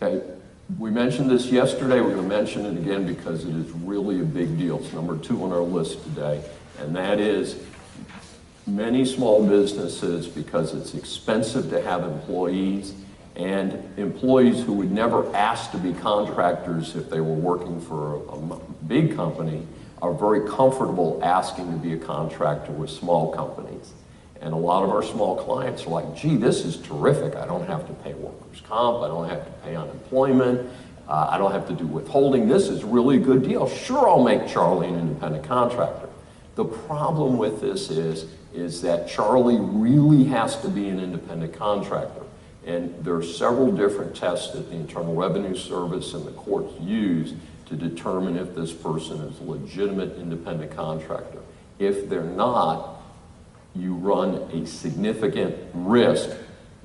Okay, we mentioned this yesterday, we're going to mention it again because it is really a big deal. It's number 2 on our list today, and that is many small businesses, because it's expensive to have employees, and employees who would never ask to be contractors if they were working for a big company are very comfortable asking to be a contractor with small companies. And a lot of our small clients are like, gee, this is terrific. I don't have to pay workers' comp. I don't have to pay unemployment. I don't have to do withholding. This is really a good deal. Sure, I'll make Charlie an independent contractor. The problem with this is that Charlie really has to be an independent contractor. And there are several different tests that the Internal Revenue Service and the courts use to determine if this person is a legitimate independent contractor. If they're not, you run a significant risk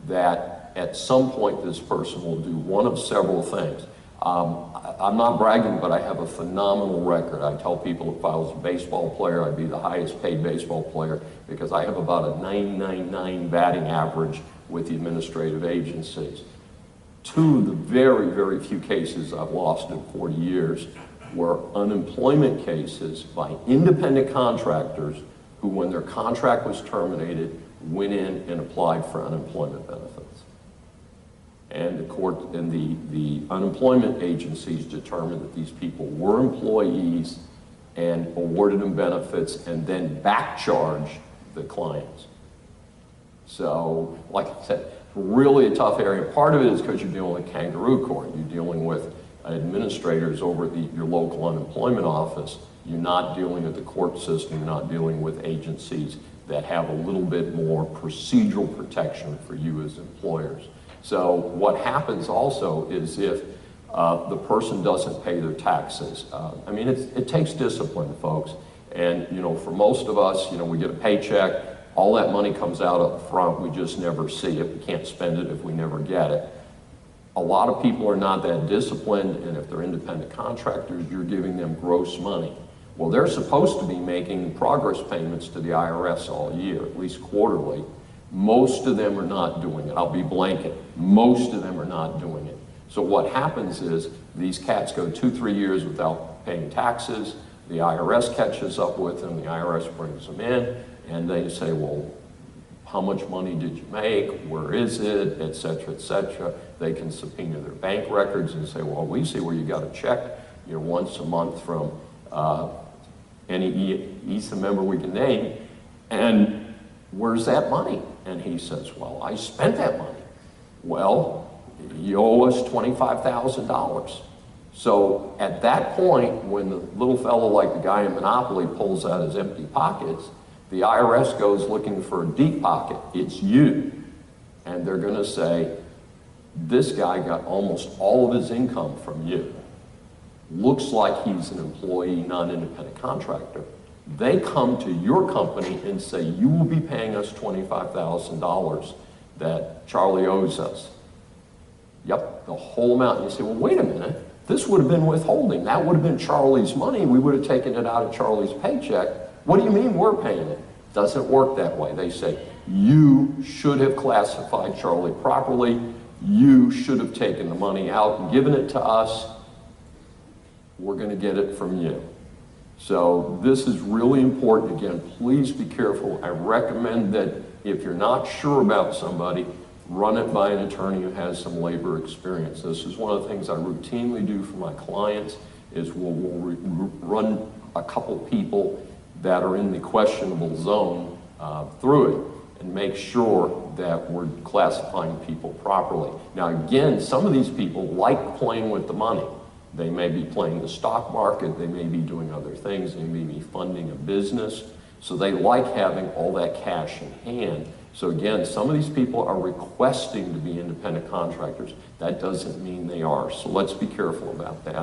that at some point this person will do one of several things. I'm not bragging, but I have a phenomenal record. I tell people if I was a baseball player, I'd be the highest paid baseball player because I have about a 9.99 batting average with the administrative agencies. 2 of the very, very few cases I've lost in 40 years were unemployment cases by independent contractors who, when their contract was terminated, went in and applied for unemployment benefits. And the court and the unemployment agencies determined that these people were employees and awarded them benefits and then back charged the clients. So, like I said, really a tough area. Part of it is because you're dealing with kangaroo court. You're dealing with administrators over at your local unemployment office. You're not dealing with the court system. You're not dealing with agencies that have a little bit more procedural protection for you as employers. So what happens also is if the person doesn't pay their taxes, I mean, it takes discipline, folks. And, you know, for most of us, you know, we get a paycheck, all that money comes out up front, we just never see it. We can't spend it if we never get it. A lot of people are not that disciplined, and if they're independent contractors, you're giving them gross money. Well, they're supposed to be making progress payments to the IRS all year, at least quarterly. Most of them are not doing it. I'll be blanket. Most of them are not doing it. So what happens is these cats go 2-3 years without paying taxes. The IRS catches up with them. The IRS brings them in, and they say, well, how much money did you make? Where is it? Et cetera, et cetera. They can subpoena their bank records and say, well, we see where you got a check, you know, once a month from any EASA member we can name, and where's that money? And he says, well, I spent that money. Well, you owe us $25,000. So at that point, when the little fellow like the guy in Monopoly pulls out his empty pockets, the IRS goes looking for a deep pocket. It's you. And they're going to say, this guy got almost all of his income from you. Looks like he's an employee, not an independent contractor. They come to your company and say, you will be paying us $25,000 that Charlie owes us. Yep, the whole amount. And you say, well, wait a minute. This would have been withholding. That would have been Charlie's money. We would have taken it out of Charlie's paycheck. What do you mean we're paying it? Doesn't work that way. They say, you should have classified Charlie properly. You should have taken the money out and given it to us. We're going to get it from you. So this is really important. Again, please be careful. I recommend that if you're not sure about somebody, run it by an attorney who has some labor experience. This is one of the things I routinely do for my clients is we'll run a couple people that are in the questionable zone through it and make sure that we're classifying people properly. Now again, some of these people like playing with the money. They may be playing the stock market, they may be doing other things, they may be funding a business. So they like having all that cash in hand. So again, some of these people are requesting to be independent contractors. That doesn't mean they are. So let's be careful about that.